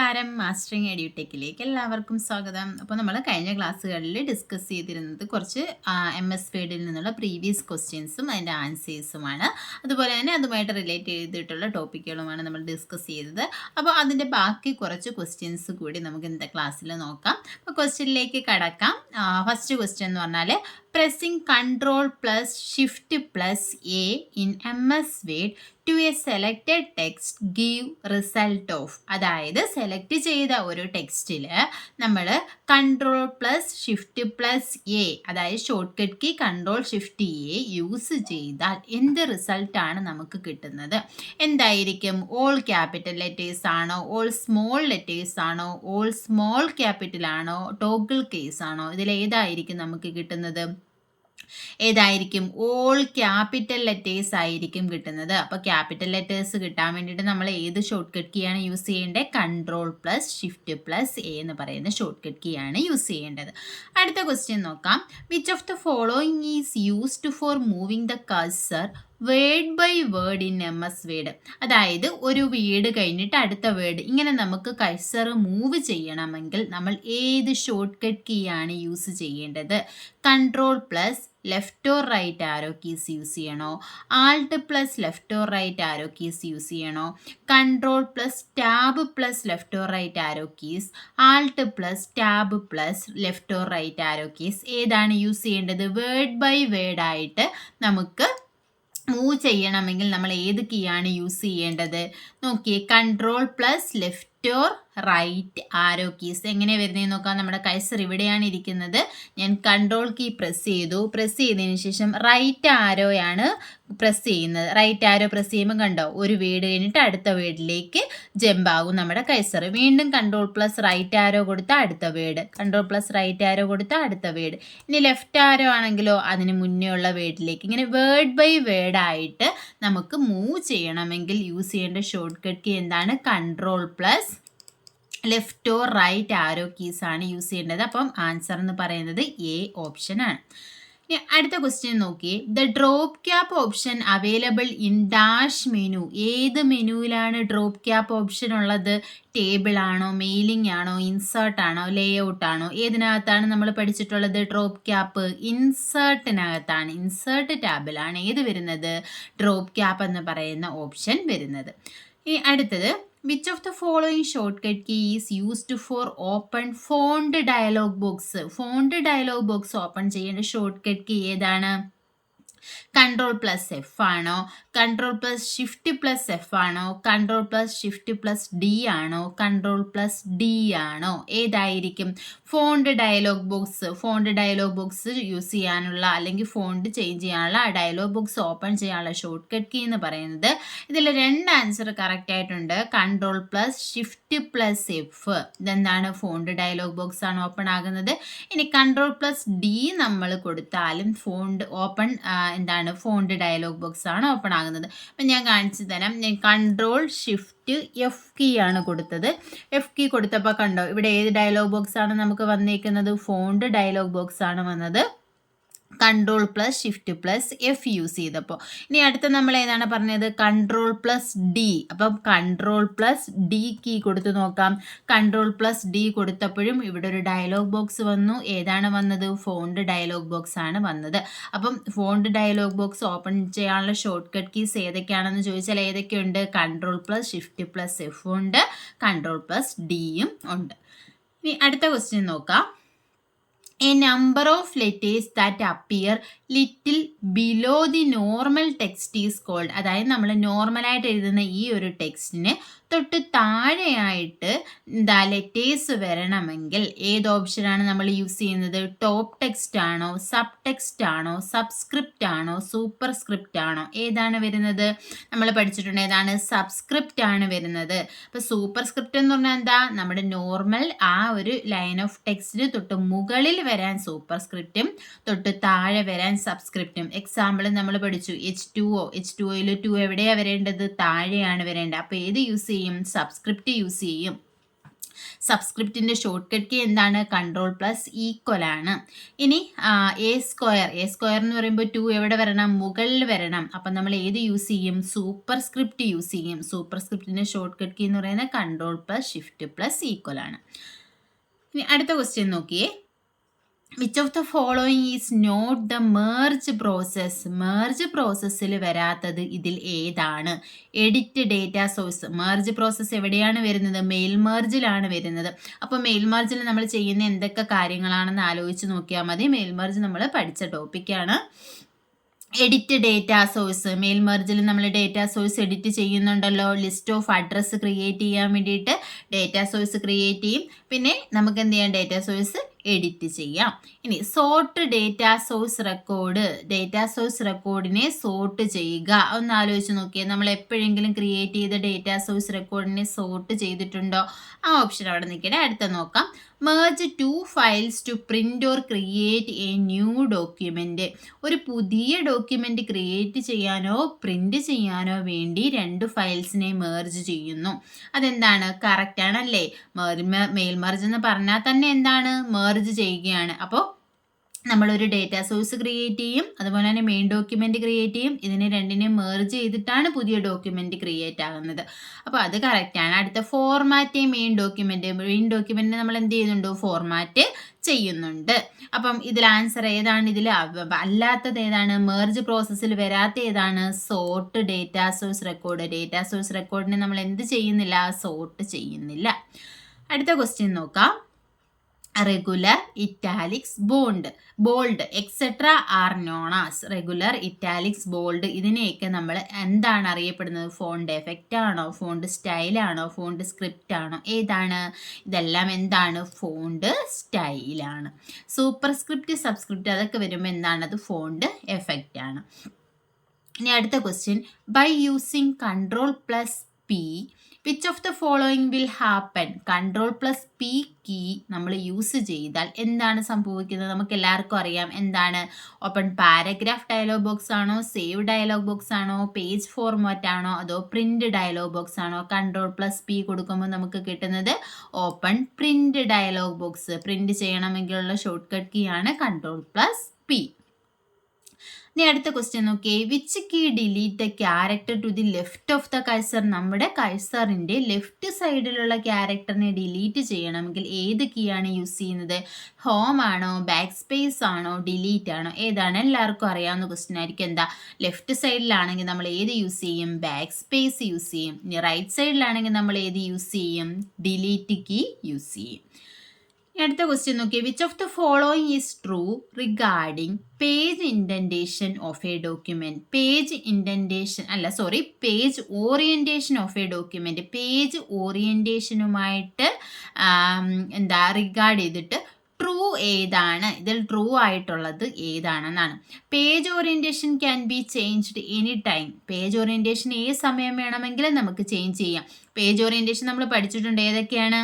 നമസ്കാരം. മാസ്റ്ററിങ് എഡ്യൂടെക്കിലേക്ക് എല്ലാവർക്കും സ്വാഗതം. അപ്പോൾ നമ്മൾ കഴിഞ്ഞ ക്ലാസ്സുകളിൽ ഡിസ്കസ് ചെയ്തിരുന്നത് കുറച്ച് MS വേർഡിൽ നിന്നുള്ള പ്രീവിയസ് ക്വസ്റ്റ്യൻസും അതിൻ്റെ ആൻസേഴ്സുമാണ്. അതുപോലെ തന്നെ അതുമായിട്ട് റിലേറ്റ് ചെയ്തിട്ടുള്ള ടോപ്പിക്കുകളുമാണ് നമ്മൾ ഡിസ്കസ് ചെയ്തത്. അപ്പോൾ അതിൻ്റെ ബാക്കി കുറച്ച് ക്വസ്റ്റ്യൻസ് കൂടി നമുക്ക് ഇന്നത്തെ ക്ലാസ്സിൽ നോക്കാം. അപ്പോൾ ക്വസ്റ്റ്യനിലേക്ക് കടക്കാം. ഫസ്റ്റ് ക്വസ്റ്റ്യൻ എന്ന് പറഞ്ഞാൽ pressing control plus shift plus a in MS word to a selected text give result of. അതായത് സെലക്ട് ചെയ്ത ഒരു ടെക്സ്റ്റിൽ നമ്മൾ control plus shift plus a, അതായത് shortcut key control shift a use ചെയ്താൽ എന്ത് റിസൾട്ടാണ് നമുക്ക് കിട്ടുന്നത്? എന്തായിരിക്കും? ഓൾ ക്യാപിറ്റൽ ലെറ്റേഴ്സ് ആണോ, ഓൾ സ്മോൾ ലെറ്റേഴ്സ് ആണോ, ഓൾ സ്മോൾ ക്യാപിറ്റൽ ആണോ, ടോഗിൾ കേസ് ആണോ? ഇതിലേതായിരിക്കും നമുക്ക് കിട്ടുന്നത്? ഏതായിരിക്കും? ഓൾ ക്യാപിറ്റൽ ലെറ്റേഴ്സ് ആയിരിക്കും കിട്ടുന്നത്. അപ്പോൾ ക്യാപിറ്റൽ ലെറ്റേഴ്സ് കിട്ടാൻ വേണ്ടിയിട്ട് നമ്മൾ ഏത് ഷോർട്ട് കട്ട് കീ ആണ് യൂസ് ചെയ്യേണ്ടത്? Control plus shift plus A എന്ന് പറയുന്ന ഷോർട്ട് കട്ട് കീ ആണ് യൂസ് ചെയ്യേണ്ടത്. അടുത്ത ക്വസ്റ്റ്യൻ നോക്കാം. Which of the following is used for moving the cursor word by word in MS Word? അതായത് ഒരു വേർഡ് കഴിഞ്ഞിട്ട് അടുത്ത വേർഡ് ഇങ്ങനെ നമുക്ക് കഴ്സർ മൂവ് ചെയ്യണമെങ്കിൽ നമ്മൾ ഏത് ഷോർട്ട് കട്ട് കീ ആണ് യൂസ് ചെയ്യേണ്ടത്? Control plus left or right arrow keys use ചെയ്യണോ? Alt plus left or right arrow keys use ചെയ്യണോ? Control plus tab plus left or right arrow keys, alt plus tab plus left or right arrow keys, ഏതാണ് use ചെയ്യേണ്ടത്? Word by word ആയിട്ട് നമുക്ക് move ചെയ്യണമെങ്കിൽ നമ്മൾ ഏത് key ആണ് use ചെയ്യേണ്ടത്? നോക്കിയേ, control plus left or right arrow keys എങ്ങനെ വരുന്നതെന്ന് നോക്കാം. നമ്മുടെ കഴ്സർ ഇവിടെയാണ് ഇരിക്കുന്നത്. ഞാൻ കൺട്രോൾ കീ പ്രസ് ചെയ്തതിന് ശേഷം റൈറ്റ് ആരോയാണ് പ്രസ് ചെയ്യുന്നത്. റൈറ്റ് ആരോ പ്രസ് ചെയ്യുമ്പോൾ കണ്ടോ, ഒരു വേർഡ് കഴിഞ്ഞിട്ട് അടുത്ത വേർഡിലേക്ക് ജമ്പ് ആകും നമ്മുടെ കഴ്സർ. വീണ്ടും കൺട്രോൾ പ്ലസ് റൈറ്റ് ആരോ കൊടുത്ത അടുത്ത word, control plus right arrow കൊടുത്ത അടുത്ത വേർഡ്. ഇനി ലെഫ്റ്റ് ആരോ ആണെങ്കിലോ അതിന് മുന്നേ ഉള്ള വേർഡിലേക്ക്. ഇങ്ങനെ വേർഡ് ബൈ വേർഡ് ആയിട്ട് നമുക്ക് മൂവ് ചെയ്യണമെങ്കിൽ യൂസ് ചെയ്യേണ്ട ഷോർട്ട് കട്ട് കീ എന്താണ്? Control plus left or right arrow keys ആണ് യൂസ് ചെയ്യേണ്ടത്. അപ്പം ആൻസർ എന്ന് പറയുന്നത് എ ഓപ്ഷൻ ആണ്. ഇനി അടുത്ത ക്വസ്റ്റ്യൻ നോക്കിയേ. The drop cap option available in dash menu. ഏത് മെനുവിലാണ് ഡ്രോപ്പ് ക്യാപ്പ് ഓപ്ഷൻ ഉള്ളത്? ടേബിൾ ആണോ, മെയിലിംഗ് ആണോ, ഇൻസേർട്ട് ആണോ, ലേ ഔട്ട് ആണോ? ഏതിനകത്താണ് നമ്മൾ പഠിച്ചിട്ടുള്ളത് ഡ്രോപ്പ് ക്യാപ്പ്? ഇൻസേർട്ടിനകത്താണ്. ഇൻസേർട്ട് ടാബിലാണ് ഏത് വരുന്നത്? ഡ്രോപ്പ് ക്യാപ്പ് എന്ന് പറയുന്ന ഓപ്ഷൻ വരുന്നത്. ഇനി അടുത്തത്, which of the following shortcut key is used for open font dialog box? Font dialog box open ചെയ്യേണ്ട ഷോർട്ട് കീ ഏതാണ്? കൺട്രോൾ പ്ലസ് F ആണോ, control plus shift plus F ആണോ, control plus shift plus D ആണോ, control plus D ആണോ? ഏതായിരിക്കും? Font dialog box. Font dialog box use ചെയ്യാനുള്ള അല്ലെങ്കിൽ font change ചെയ്യാനുള്ള ആ ഡയലോഗ് ബോക്സ് ഓപ്പൺ ചെയ്യാനുള്ള ഷോർട്ട് കട്ട് കീ എന്ന് പറയുന്നത്, ഇതിൽ രണ്ട് ആൻസർ കറക്റ്റ് ആയിട്ടുണ്ട്. Control plus shift plus F, ഇതെന്താണ്? ഫോണ്ട് ഡയലോഗ് ബോക്സ് ആണ് ഓപ്പൺ ആകുന്നത്. ഇനി കൺട്രോൾ പ്ലസ് D നമ്മൾ കൊടുത്താലും ഫോണ്ട് ഓപ്പൺ എന്താണ്? ഫോണ്ട് ഡയലോഗ് ബോക്സ് ആണ് ഓപ്പൺ ആകുന്നത്. അപ്പം ഞാൻ കാണിച്ചു തരാം. ഞാൻ കൺട്രോൾ ഷിഫ്റ്റ് F കീ ആണ് കൊടുത്തത്. F കീ കൊടുത്തപ്പോൾ കണ്ടോ, ഇവിടെ ഏത് ഡയലോഗ് ബോക്സ് ആണ് നമുക്ക് വന്നേക്കുന്നത്? ഫോണ്ട് ഡയലോഗ് ബോക്സ് ആണ് വന്നത്. Control plus shift plus F use ചെയ്തപ്പോൾ. ഇനി അടുത്ത നമ്മൾ ഏതാണ് പറഞ്ഞത്? Control plus D. അപ്പം കൺട്രോൾ പ്ലസ് D കീ കൊടുത്ത് നോക്കാം. കൺട്രോൾ പ്ലസ് D കൊടുത്തപ്പോഴും ഇവിടെ ഒരു ഡയലോഗ് ബോക്സ് വന്നു. ഏതാണ് വന്നത്? ഫോണ്ട് ഡയലോഗ് ബോക്സ് ആണ് വന്നത്. അപ്പം ഫോണ്ട് ഡയലോഗ് ബോക്സ് ഓപ്പൺ ചെയ്യാനുള്ള ഷോർട്ട് കട്ട് കീസ് ഏതൊക്കെയാണെന്ന് ചോദിച്ചാൽ ഏതൊക്കെയുണ്ട്? Control plus shift plus F ഉണ്ട്, കൺട്രോൾ പ്ലസ് Dയും ഉണ്ട്. ഇനി അടുത്ത ക്വസ്റ്റ്യൻ നോക്കാം. A number of letters that appear little below the normal text is called. അതായത് നമ്മൾ നോർമലായിട്ട് എഴുതുന്ന ഈ ഒരു ടെക്സ്റ്റിന് തൊട്ട് താഴെയായിട്ട് എന്താ ലെറ്റേഴ്സ് വരണമെങ്കിൽ ഏത് ഓപ്ഷനാണ് നമ്മൾ യൂസ് ചെയ്യുന്നത്? ടോപ്പ് ടെക്സ്റ്റ് ആണോ, സബ് ടെക്സ്റ്റ് ആണോ, സബ്സ്ക്രിപ്റ്റ് ആണോ, സൂപ്പർ സ്ക്രിപ്റ്റ് ആണോ? ഏതാണ് വരുന്നത്? നമ്മൾ പഠിച്ചിട്ടുണ്ട് ഏതാണ്? സബ്സ്ക്രിപ്റ്റ് ആണ് വരുന്നത്. അപ്പോൾ സൂപ്പർ സ്ക്രിപ്റ്റ് എന്ന് പറഞ്ഞാൽ എന്താ? നമ്മുടെ നോർമൽ ആ ഒരു ലൈൻ ഓഫ് ടെക്സ്റ്റിന് തൊട്ട് മുകളിൽ വരാൻ സൂപ്പർ സ്ക്രിപ്റ്റും തൊട്ട് താഴെ വരാൻ സബ്സ്ക്രിപ്റ്റും. എക്സാമ്പിൾ നമ്മൾ പഠിച്ചു H2O. H2Oയിൽ 2 എവിടെയാണ് വരേണ്ടത്? താഴെയാണ് വരേണ്ടത്. അപ്പോൾ ഏത് യൂസ് ചെയ്യും? സബ്സ്ക്രിപ്റ്റ് യൂസ് ചെയ്യും. സബ്സ്ക്രിപ്റ്റിൻ്റെ ഷോർട്ട് കട്ട് കീ എന്താണ്? Ctrl+= ആണ്. ഇനി എ സ്ക്വയർ എന്ന് പറയുമ്പോൾ 2 എവിടെ വരണം? മുകളിൽ വരണം. അപ്പം നമ്മൾ ഏത് യൂസ് ചെയ്യും? സൂപ്പർ സ്ക്രിപ്റ്റ് യൂസ് ചെയ്യും. സൂപ്പർ സ്ക്രിപ്റ്റിൻ്റെ ഷോർട്ട് കട്ട് കീ എന്ന് പറയുന്നത് Ctrl+Shift+= ആണ്. ഇനി അടുത്ത ക്വസ്റ്റ്യൻ നോക്കിയേ. Which of the following is not the merge process? Merge പ്രോസസ്സിൽ വരാത്തത് ഇതിൽ ഏതാണ്? Edit data source. Merge process എവിടെയാണ് വരുന്നത്? മെയിൽ മെർജിലാണ് വരുന്നത്. അപ്പോൾ മെയിൽ മെർജിൽ നമ്മൾ ചെയ്യുന്ന എന്തൊക്കെ കാര്യങ്ങളാണെന്ന് ആലോചിച്ച് നോക്കിയാൽ മതി. മെയിൽ മെർജ് നമ്മൾ പഠിച്ച ടോപ്പിക്കാണ്. Edit data source. മെയിൽ മെർജിൽ നമ്മൾ ഡേറ്റ സോഴ്സ് എഡിറ്റ് ചെയ്യുന്നുണ്ടല്ലോ. ലിസ്റ്റ് ഓഫ് അഡ്രസ്സ് ക്രിയേറ്റ് ചെയ്യാൻ വേണ്ടിയിട്ട് ഡേറ്റ സോഴ്സ് ക്രിയേറ്റ് ചെയ്യും. പിന്നെ നമുക്ക് എന്ത് ചെയ്യാം? ഡേറ്റ സോഴ്സ് എഡിറ്റ് ചെയ്യാം. ഇനി sort data source record. Data source റെക്കോർഡിനെ സോർട്ട് ചെയ്യുക. ഒന്ന് ആലോചിച്ച് നോക്കിയാൽ നമ്മൾ എപ്പോഴെങ്കിലും ക്രിയേറ്റ് ചെയ്ത ഡേറ്റ സോഴ്സ് റെക്കോർഡിനെ സോർട്ട് ചെയ്തിട്ടുണ്ടോ? ആ ഓപ്ഷൻ അവിടെ നിൽക്കട്ടെ. അടുത്ത നോക്കാം. Merge 2 files to print or create a new document. ഒരു പുതിയ ഡോക്യുമെന്റ് ക്രിയേറ്റ് ചെയ്യാനോ പ്രിന്റ് ചെയ്യാനോ വേണ്ടി 2 ഫയൽസിനെ മെർജ് ചെയ്യുന്നു. അതെന്താണ്? കറക്റ്റ് ആണല്ലേ? മെയിൽ മെർജ് എന്ന് പറഞ്ഞാൽ തന്നെ എന്താണ്? മെർജ് ചെയ്യുകയാണ്. അപ്പോൾ നമ്മളൊരു ഡേറ്റ സോഴ്സ് ക്രിയേറ്റ് ചെയ്യും, അതുപോലെ തന്നെ മെയിൻ ഡോക്യുമെന്റ് ക്രിയേറ്റ് ചെയ്യും. ഇതിനെ രണ്ടിനെയും മെർജ് ചെയ്തിട്ടാണ് പുതിയ ഡോക്യുമെന്റ് ക്രിയേറ്റ് ആകുന്നത്. അപ്പോൾ അത് കറക്റ്റാണ്. അടുത്ത ഫോർമാറ്റ് മെയിൻ ഡോക്യുമെന്റിനെ നമ്മൾ എന്ത് ചെയ്യുന്നുണ്ട്? ഫോർമാറ്റ് ചെയ്യുന്നുണ്ട്. അപ്പം ഇതിൽ ആൻസർ ഏതാണ്? ഇതിൽ അല്ലാത്തത് ഏതാണ്? മെർജ് പ്രോസസ്സിൽ വരാത്ത ഏതാണ്? Sort data source record. Data source റെക്കോർഡിനെ നമ്മൾ എന്ത് ചെയ്യുന്നില്ല? സോർട്ട് ചെയ്യുന്നില്ല. അടുത്ത ക്വസ്റ്റ്യൻ നോക്കാം. Regular, italics, bold etcetera are known as. Regular, italics, bold ഇതിനെയൊക്കെ നമ്മൾ എന്താണ് അറിയപ്പെടുന്നത്? ഫോണ്ട് എഫക്റ്റ് ആണോ? ഫോണ്ട് സ്റ്റൈലാണോ? ഫോണ്ട് സ്ക്രിപ്റ്റ് ആണോ? ഏതാണ്? ഇതെല്ലാം എന്താണ്? ഫോണ്ട് സ്റ്റൈലാണ്. സൂപ്പർ സ്ക്രിപ്റ്റ്, സബ്സ്ക്രിപ്റ്റ് അതൊക്കെ വരുമ്പോൾ എന്താണ്? അത് ഫോണ്ട് എഫക്റ്റ് ആണ്. ഇനി അടുത്ത question. By using Ctrl+P which of the following will happen? Ctrl+P key നമ്മൾ യൂസ് ചെയ്താൽ എന്താണ് സംഭവിക്കുന്നത്? നമുക്ക് എല്ലാവർക്കും അറിയാം. എന്താണ്? ഓപ്പൺ പാരഗ്രാഫ് ഡയലോഗ് ബോക്സ് ആണോ? സേവ് ഡയലോഗ് ബോക്സ് ആണോ? പേജ് ഫോർമാറ്റ് ആണോ? അതോ പ്രിന്റ് ഡയലോഗ് ബോക്സ് ആണോ? Ctrl+P കൊടുക്കുമ്പോൾ നമുക്ക് കിട്ടുന്നത് open print dialog box. Print ചെയ്യണമെങ്കിലുള്ള ഷോർട്ട് കട്ട് കീ ആണ് Ctrl+P. ഇനി അടുത്ത ക്വസ്റ്റ്യൻ നോക്കിയേ. Which key delete the character to the left of the cursor? നമ്മുടെ കഴ്സറിൻ്റെ ലെഫ്റ്റ് സൈഡിലുള്ള ക്യാരക്ടറിനെ ഡിലീറ്റ് ചെയ്യണമെങ്കിൽ ഏത് കീ ആണ് യൂസ് ചെയ്യുന്നത്? ഹോം ആണോ? ബാക്ക് സ്പേസ് ആണോ? ഡിലീറ്റ് ആണോ? ഏതാണ്? എല്ലാവർക്കും അറിയാവുന്ന ക്വസ്റ്റ്യൻ ആയിരിക്കും. എന്താ? ലെഫ്റ്റ് സൈഡിലാണെങ്കിൽ നമ്മൾ ഏത് യൂസ് ചെയ്യും? ബാക്ക് സ്പേസ് യൂസ് ചെയ്യും. ഇനി റൈറ്റ് സൈഡിലാണെങ്കിൽ നമ്മൾ ഏത് യൂസ് ചെയ്യും? ഡിലീറ്റ് കീ യൂസ് ചെയ്യും. അടുത്ത ക്വസ്റ്റ്യൻ നോക്കിയേ. Which of the following is true regarding page indentation of a document? Page orientation of a document. Page ഓറിയൻറ്റേഷനുമായിട്ട് റിഗാർഡ് ചെയ്തിട്ട് ട്രൂ ഏതാണ്? ഇതിൽ ട്രൂ ആയിട്ടുള്ളത് ഏതാണെന്നാണ്. Page orientation can be changed any time. Page orientation ഏത് സമയം വേണമെങ്കിലും നമുക്ക് ചേഞ്ച് ചെയ്യാം. പേജ് ഓറിയൻറ്റേഷൻ നമ്മൾ പഠിച്ചിട്ടുണ്ട്. ഏതൊക്കെയാണ്?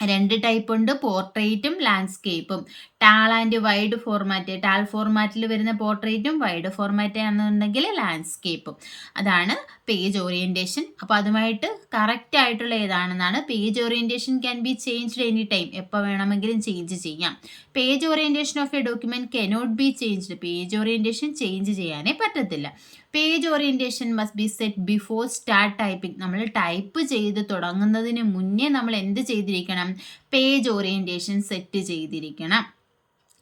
2 ടൈപ്പ് ഉണ്ട്. പോർട്രേറ്റും ലാൻഡ്സ്കേപ്പും. Tall and wide format. Tall ഫോർമാറ്റിൽ വരുന്ന പോർട്രേറ്റും വൈഡ് ഫോർമാറ്റ് ആണെന്നുണ്ടെങ്കിൽ ലാൻഡ്സ്കേപ്പും. അതാണ് പേജ് ഓറിയൻറ്റേഷൻ. അപ്പോൾ അതുമായിട്ട് കറക്റ്റ് ആയിട്ടുള്ള ഏതാണെന്നാണ്. Page orientation can be changed any time. എപ്പോൾ വേണമെങ്കിലും ചേഞ്ച് ചെയ്യാം. Page orientation of a document cannot be changed. Page orientation change ചെയ്യാനേ പറ്റത്തില്ല. Page orientation must be set before start typing. നമ്മൾ ടൈപ്പ് ചെയ്ത് തുടങ്ങുന്നതിന് മുന്നേ നമ്മൾ എന്ത് ചെയ്തിരിക്കണം? പേജ് ഓറിയൻറ്റേഷൻ സെറ്റ് ചെയ്തിരിക്കണം.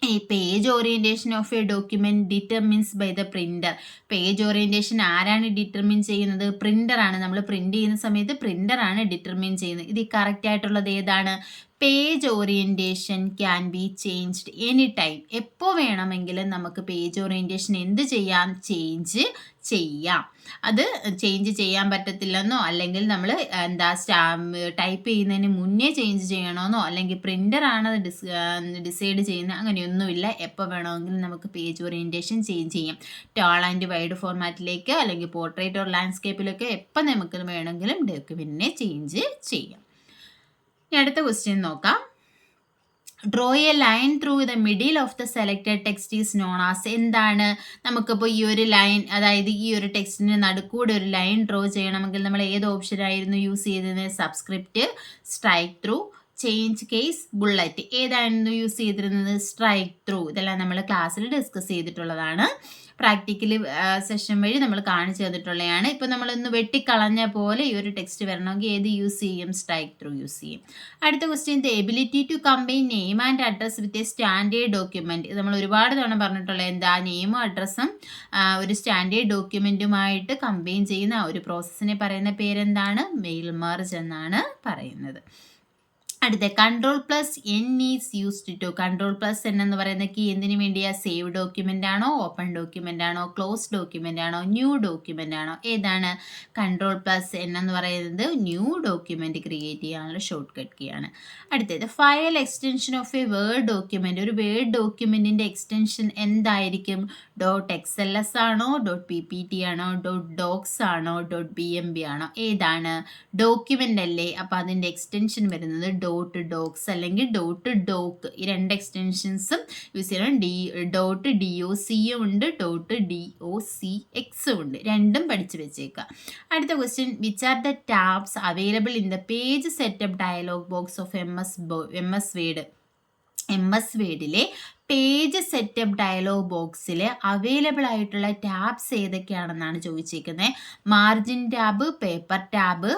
ഈ page orientation of a document determines by the printer. Page orientation ആരാണ് ഡിറ്റർമിൻ ചെയ്യുന്നത്? പ്രിന്ററാണ്. നമ്മൾ പ്രിന്റ് ചെയ്യുന്ന സമയത്ത് പ്രിന്ററാണ് ഡിറ്റർമിൻ ചെയ്യുന്നത്. ഇത് കറക്റ്റ് ആയിട്ടുള്ളത് ഏതാണ്? Page orientation can be changed any time. എപ്പോൾ വേണമെങ്കിലും നമുക്ക് പേജ് ഓറിയൻറ്റേഷൻ എന്ത് ചെയ്യാം? ചേഞ്ച് ചെയ്യാം. അത് ചേഞ്ച് ചെയ്യാൻ പറ്റത്തില്ലെന്നോ, അല്ലെങ്കിൽ നമ്മൾ ടൈപ്പ് ചെയ്യുന്നതിന് മുന്നേ ചേഞ്ച് ചെയ്യണമെന്നോ, അല്ലെങ്കിൽ പ്രിൻ്ററാണ് ഡിസൈഡ് ചെയ്യുന്നത്, അങ്ങനെയൊന്നുമില്ല. എപ്പോൾ വേണമെങ്കിലും നമുക്ക് പേജ് ഓറിയൻറ്റേഷൻ ചേഞ്ച് ചെയ്യാം. ടാൾ ആൻഡ് വൈഡ് ഫോർമാറ്റിലേക്ക് അല്ലെങ്കിൽ പോർട്രേറ്റ് ഓർ ലാൻഡ്സ്കേപ്പിലൊക്കെ എപ്പോൾ നമുക്ക് വേണമെങ്കിലും ഡോക്യുമെൻറ്റിനെ ചേഞ്ച് ചെയ്യാം. ഇനി അടുത്ത ക്വസ്റ്റ്യൻ നോക്കാം. Draw A line through the middle of the selected text is known as. എന്താണ്? നമുക്കിപ്പോൾ ഈ ഒരു ലൈൻ, അതായത് ഈ ഒരു ടെക്സ്റ്റിൻ്റെ നടുക്കൂടെ ഒരു ലൈൻ ഡ്രോ ചെയ്യണമെങ്കിൽ നമ്മൾ ഏത് ഓപ്ഷൻ ആയിരുന്നു യൂസ് ചെയ്തത്? Subscript, strike through, change case, bullet. ഏതായിരുന്നു യൂസ് ചെയ്തിരുന്നത്? Strike through. ഇതെല്ലാം നമ്മൾ ക്ലാസ്സിൽ ഡിസ്കസ് ചെയ്തിട്ടുള്ളതാണ്. പ്രാക്ടിക്കലി സെഷൻ വഴി നമ്മൾ കാണിച്ചു തന്നിട്ടുള്ളതാണ്. ഇപ്പം നമ്മളൊന്ന് വെട്ടിക്കളഞ്ഞ പോലെ ഈ ഒരു ടെക്സ്റ്റ് വരണമെങ്കിൽ ഏത് യൂസ് ചെയ്യും? സ്ട്രൈക്ക് ത്രൂ യൂസ് ചെയ്യും. അടുത്ത question, the ability to combine name and address with a standard document. ഇത് നമ്മൾ ഒരുപാട് തവണ പറഞ്ഞിട്ടുള്ളത് എന്താ? നെയിമും അഡ്രസ്സും ഒരു സ്റ്റാൻഡേർഡ് ഡോക്യുമെന്റുമായിട്ട് കമ്പൈൻ ചെയ്യുന്ന ഒരു പ്രോസസ്സിനെ പറയുന്ന പേരെന്താണ്? മെയിൽ മെർജ് എന്നാണ് പറയുന്നത്. അടുത്ത control plus N is used to. Control plus N എന്ന് പറയുന്ന കീ എന്തിനു വേണ്ടിയാ? സേവ് ഡോക്യുമെന്റ് ആണോ, ഓപ്പൺ ഡോക്യുമെന്റ് ആണോ, ക്ലോസ് ഡോക്യുമെന്റ് ആണോ, ന്യൂ ഡോക്യുമെന്റ് ആണോ? ഏതാണ്? കൺട്രോൾ പ്ലസ് എൻ എന്ന് പറയുന്നത് ന്യൂ ഡോക്യുമെന്റ് ക്രിയേറ്റ് ചെയ്യാനുള്ള ഷോർട്ട് കട്ട് കീ ആണ്. അടുത്തത് file extension of a Word document. ഒരു വേർഡ് ഡോക്യുമെന്റിന്റെ എക്സ്റ്റൻഷൻ എന്തായിരിക്കും? .xls ആണോ, .ppt ആണോ, .docs ആണോ, .bmb ആണോ? ഏതാണ്? ഡോക്യുമെന്റ് അല്ലേ, അപ്പൊ അതിന്റെ എക്സ്റ്റൻഷൻ വരുന്നത് .docs അല്ലെങ്കിൽ .doc. ഈ രണ്ട് എക്സ്റ്റൻഷൻസും യൂസ് ചെയ്യണം. .doc ഉണ്ട്, .docx ഉണ്ട്. രണ്ടും പഠിച്ചു വെച്ചേക്കുക. അടുത്ത question, which are the tabs available in the page setup dialog box of MS word. MS വേർഡിലെ പേജ് സെറ്റപ്പ് ഡയലോഗ് ബോക്സിൽ അവൈലബിൾ ആയിട്ടുള്ള ടാബ്സ് ഏതൊക്കെയാണെന്നാണ് ചോദിച്ചിരിക്കുന്നത്. Margin tab, paper tab,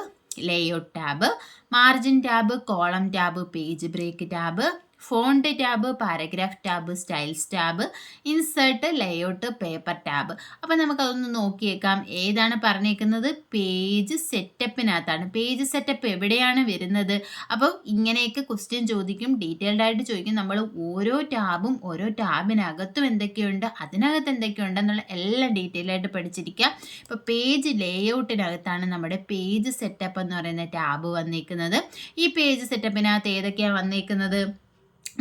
layout tab. Margin tab, column tab, page break tab, font tab, paragraph tab, styles tab, insert, layout, paper tab. അപ്പം നമുക്കതൊന്ന് നോക്കിയേക്കാം. ഏതാണ് പറഞ്ഞേക്കുന്നത്? Page സെറ്റപ്പിനകത്താണ്. Page setup എവിടെയാണ് വരുന്നത്? അപ്പോൾ ഇങ്ങനെയൊക്കെ ക്വസ്റ്റ്യൻ ചോദിക്കും, ഡീറ്റെയിൽഡ് ആയിട്ട് ചോദിക്കും. നമ്മൾ ഓരോ ടാബും ഓരോ ടാബിനകത്തും എന്തൊക്കെയുണ്ട്, അതിനകത്ത് എന്തൊക്കെയുണ്ട് എന്നുള്ള എല്ലാം ഡീറ്റെയിൽ ആയിട്ട് പഠിച്ചിരിക്കുക. ഇപ്പോൾ പേജ് ലേഔട്ടിനകത്താണ് നമ്മുടെ പേജ് സെറ്റപ്പ് എന്ന് പറയുന്ന ടാബ് വന്നേക്കുന്നത്. ഈ പേജ് സെറ്റപ്പിനകത്ത് ഏതൊക്കെയാണ് വന്നേക്കുന്നത്?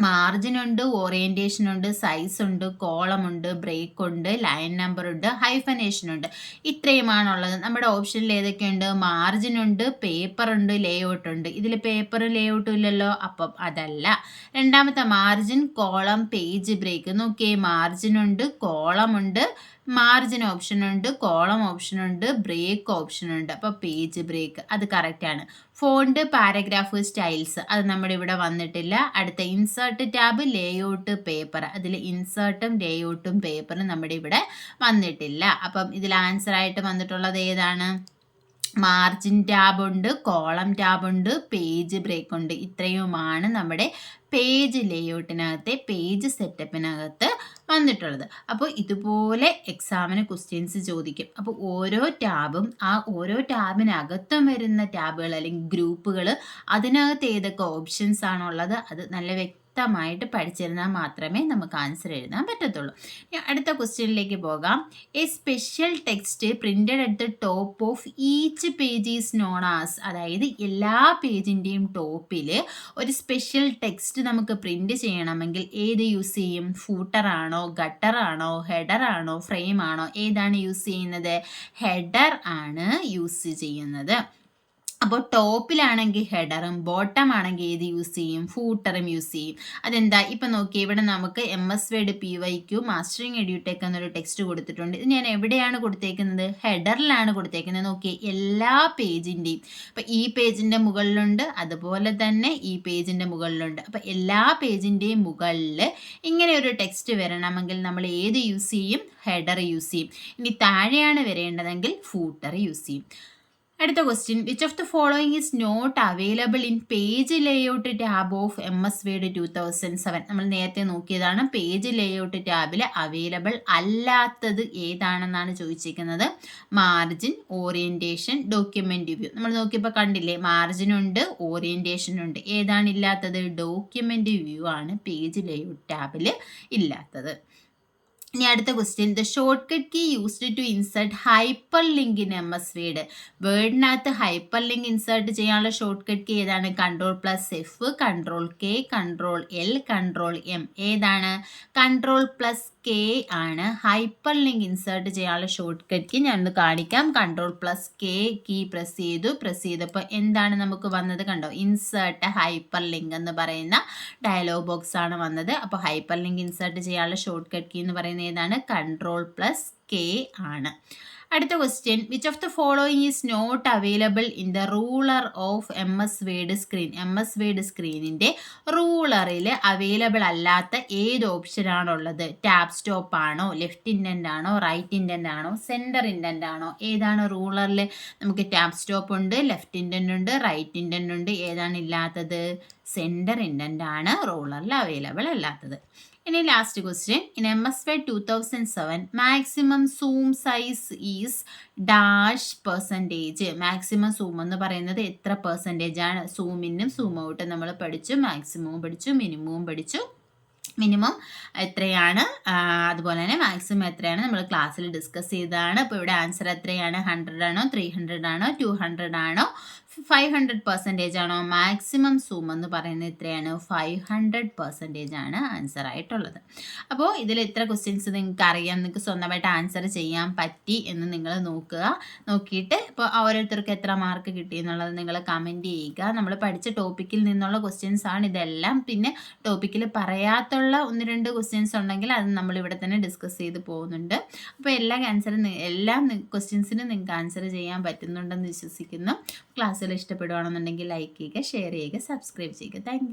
മാർജിൻ ഉണ്ട്, ഓറിയന്റേഷൻ ഉണ്ട്, സൈസ് ഉണ്ട്, കോളം ഉണ്ട്, ബ്രേക്ക് ഉണ്ട്, ലൈൻ നമ്പർ ഉണ്ട്, ഹൈഫനേഷൻ ഉണ്ട്. ഇത്രയുമാണുള്ളത്. നമ്മുടെ ഓപ്ഷനിൽ ഏതൊക്കെയുണ്ട്? മാർജിൻ ഉണ്ട്, പേപ്പർ ഉണ്ട്, ലേഔട്ട് ഉണ്ട്. ഇതിൽ പേപ്പറും ലേഔട്ടും ഇല്ലല്ലോ, അപ്പം അതല്ല. രണ്ടാമത്തെ മാർജിൻ, കോളം, പേജ് ബ്രേക്ക്. നോക്കിയേ, മാർജിൻ ഉണ്ട്, കോളം ഉണ്ട്, മാർജിൻ ഓപ്ഷൻ ഉണ്ട്, കോളം ഓപ്ഷൻ ഉണ്ട്, ബ്രേക്ക് ഓപ്ഷൻ ഉണ്ട്. അപ്പോൾ പേജ് ബ്രേക്ക് അത് കറക്റ്റാണ്. ഫോണ്ട്, പാരഗ്രാഫ്, സ്റ്റൈൽസ് അത് നമ്മുടെ ഇവിടെ വന്നിട്ടില്ല. അടുത്ത ഇൻസേർട്ട് ടാബ്, ലേഔട്ട്, പേപ്പർ. അതിൽ ഇൻസേർട്ടും ലേഔട്ടും പേപ്പറും നമ്മുടെ ഇവിടെ വന്നിട്ടില്ല. അപ്പം ഇതിൽ ആൻസർ ആയിട്ട് വന്നിട്ടുള്ളത് ഏതാണ്? മാർജിൻ ടാബ് ഉണ്ട്, കോളം ടാബ് ഉണ്ട്, പേജ് ബ്രേക്ക് ഉണ്ട്. ഇത്രയുമാണ് നമ്മുടെ പേജ് ലേഔട്ടിനകത്തെ പേജ് സെറ്റപ്പിനകത്ത് വന്നിട്ടുള്ളത്. അപ്പോൾ ഇതുപോലെ എക്സാമിന് ക്വസ്റ്റ്യൻസ് ചോദിക്കും. അപ്പോൾ ഓരോ ടാബും ആ ഓരോ ടാബിനകത്തും വരുന്ന ടാബുകൾ അല്ലെങ്കിൽ ഗ്രൂപ്പുകൾ, അതിനകത്ത് ഏതൊക്കെ ഓപ്ഷൻസ് ആണുള്ളത് അത് നല്ല വ്യക്തമായിട്ട് പഠിച്ചിരുന്നാൽ മാത്രമേ നമുക്ക് ആൻസർ എഴുതാൻ പറ്റത്തുള്ളൂ. അടുത്ത ക്വസ്റ്റ്യനിലേക്ക് പോകാം. A special text printed at the top of each page is known as. അതായത് എല്ലാ പേജിൻ്റെയും ടോപ്പിൽ ഒരു സ്പെഷ്യൽ ടെക്സ്റ്റ് നമുക്ക് പ്രിന്റ് ചെയ്യണമെങ്കിൽ ഏത് യൂസ് ചെയ്യും? ഫൂട്ടർ ആണോ, ഗട്ടർ ആണോ, ഹെഡർ ആണോ, ഫ്രെയിം ആണോ? ഏതാണ് യൂസ് ചെയ്യുന്നത്? ഹെഡർ ആണ് യൂസ് ചെയ്യുന്നത്. അപ്പോൾ ടോപ്പിലാണെങ്കിൽ ഹെഡറും ബോട്ടം ആണെങ്കിൽ ഏത് യൂസ് ചെയ്യും? ഫൂട്ടറും യൂസ് ചെയ്യും. അതെന്താ? ഇപ്പം നോക്കി, ഇവിടെ നമുക്ക് MS word PYQ mastering edtech എന്നൊരു ടെക്സ്റ്റ് കൊടുത്തിട്ടുണ്ട്. ഇത് ഞാൻ എവിടെയാണ് കൊടുത്തേക്കുന്നത്? ഹെഡറിലാണ് കൊടുത്തേക്കുന്നത്. നോക്കി, എല്ലാ പേജിൻ്റെയും അപ്പം ഈ പേജിൻ്റെ മുകളിലുണ്ട്, അതുപോലെ തന്നെ ഈ പേജിൻ്റെ മുകളിലുണ്ട്. അപ്പം എല്ലാ പേജിൻ്റെയും മുകളിൽ ഇങ്ങനെ ഒരു ടെക്സ്റ്റ് വരണമെങ്കിൽ നമ്മൾ ഏത് യൂസ് ചെയ്യും? ഹെഡർ യൂസ് ചെയ്യും. ഇനി താഴെയാണ് വരേണ്ടതെങ്കിൽ ഫൂട്ടർ യൂസ് ചെയ്യും. അടുത്ത question, which of the following is not available in page layout tab of MS Word 2007? നമ്മൾ നേരത്തെ നോക്കിയതാണ്. പേജ് ലേഔട്ട് ടാബിൽ അവൈലബിൾ അല്ലാത്തത് ഏതാണെന്നാണ് ചോദിച്ചിരിക്കുന്നത്. Margin, orientation, document view. നമ്മൾ നോക്കിയപ്പോൾ കണ്ടില്ലേ, മാർജിൻ ഉണ്ട്, ഓറിയന്റേഷൻ ഉണ്ട്. ഏതാണ് ഇല്ലാത്തത്? ഡോക്യുമെന്റ് വ്യൂ ആണ് പേജ് ലേഔട്ട് ടാബിൽ ഇല്ലാത്തത്. ഇനി അടുത്ത question, the shortcut key used to insert hyperlink in MS word. വേർഡിനകത്ത് ഹൈപ്പർ ലിങ്ക് ഇൻസേർട്ട് ചെയ്യാനുള്ള ഷോർട്ട് കട്ട് കീ ഏതാണ്? Ctrl+F, Ctrl+K, Ctrl+L, Ctrl+M. ഏതാണ്? Ctrl+K ആണ് ഹൈപ്പർ ലിങ്ക് ഇൻസേർട്ട് ചെയ്യാനുള്ള ഷോർട്ട് കട്ട് കീ. ഞാനൊന്ന് കാണിക്കാം. Ctrl+K കീ പ്രസ് ചെയ്തപ്പോൾ എന്താണ് നമുക്ക് വന്നത്? കണ്ടോ, ഇൻസേർട്ട് ഹൈപ്പർ ലിങ്ക് എന്ന് പറയുന്ന ഡയലോഗ് ബോക്സ് ആണ് വന്നത്. അപ്പോൾ ഹൈപ്പർ ലിങ്ക് ഇൻസേർട്ട് ചെയ്യാനുള്ള ഷോർട്ട് കട്ട് കീ എന്ന് പറയുന്നത് ഏതാണ്? Ctrl+K ആണ്. അടുത്ത question, which of the following is not available in the ruler of M S word screen. M S word സ്ക്രീനിൻ്റെ റൂളറിൽ അവൈലബിൾ അല്ലാത്ത ഏത് ഓപ്ഷനാണുള്ളത്? ടാബ് സ്റ്റോപ്പ് ആണോ, ലെഫ്റ്റ് ഇൻഡൻ്റ് ആണോ, റൈറ്റ് ഇൻഡൻ്റ് ആണോ, സെൻറ്റർ ഇൻഡൻ്റ് ആണോ? ഏതാണ് റൂളറിൽ? നമുക്ക് ടാബ് സ്റ്റോപ്പ് ഉണ്ട്, ലെഫ്റ്റ് ഇൻഡൻ്റ് ഉണ്ട്, റൈറ്റ് ഇൻഡൻ്റ് ഉണ്ട്. ഏതാണ് ഇല്ലാത്തത്? സെൻറ്റർ ഇൻഡൻ്റ് ആണ് റൂളറിൽ അവൈലബിൾ അല്ലാത്തത്. ഇനി last question, in M S word 2007 maximum zoom size is dash percentage. Maximum zoom എന്ന് പറയുന്നത് എത്ര പെർസെൻറ്റേജ് ആണ്? സൂം ഇന്നും സൂം ഔട്ടും നമ്മൾ പഠിച്ചു, മാക്സിമവും പഠിച്ചു, മിനിമവും പഠിച്ചു. മിനിമം എത്രയാണ്, അതുപോലെ തന്നെ മാക്സിമം എത്രയാണ് നമ്മൾ ക്ലാസ്സിൽ ഡിസ്കസ് ചെയ്തതാണ്. അപ്പോൾ ഇവിടെ ആൻസർ എത്രയാണ്? 100 ആണോ, 300 ആണോ, 200 ആണോ, 500% ആണോ? മാക്സിമം സൂം എന്ന് പറയുന്നത് എത്രയാണ്? 500% ആണ് ആൻസർ ആയിട്ടുള്ളത്. അപ്പോൾ ഇതിൽ എത്ര ക്വസ്റ്റ്യൻസ് നിങ്ങൾക്ക് അറിയാം, നിങ്ങൾക്ക് സ്വന്തമായിട്ട് ആൻസർ ചെയ്യാൻ പറ്റി എന്ന് നിങ്ങൾ നോക്കുക. നോക്കിയിട്ട് ഇപ്പോൾ ഓരോരുത്തർക്ക് എത്ര മാർക്ക് കിട്ടി എന്നുള്ളത് നിങ്ങൾ കമൻറ്റ് ചെയ്യുക. നമ്മൾ പഠിച്ച ടോപ്പിക്കിൽ നിന്നുള്ള ക്വസ്റ്റ്യൻസ് ആണ് ഇതെല്ലാം. പിന്നെ ടോപ്പിക്കിൽ പറയാത്തുള്ള 1-2 ക്വസ്റ്റ്യൻസ് ഉണ്ടെങ്കിൽ അത് നമ്മൾ ഇവിടെ തന്നെ ഡിസ്കസ് ചെയ്ത് പോകുന്നുണ്ട്. അപ്പോൾ എല്ലാ ക്വസ്റ്റ്യൻസിനും നിങ്ങൾക്ക് ആൻസർ ചെയ്യാൻ പറ്റുന്നുണ്ടെന്ന് വിശ്വസിക്കുന്നു. ക്ലാസ്സുകൾ ഇഷ്ടപ്പെടുകയാണെന്നുണ്ടെങ്കിൽ ലൈക്ക് ചെയ്യുക, ഷെയർ ചെയ്യുക, സബ്സ്ക്രൈബ് ചെയ്യുക. താങ്ക്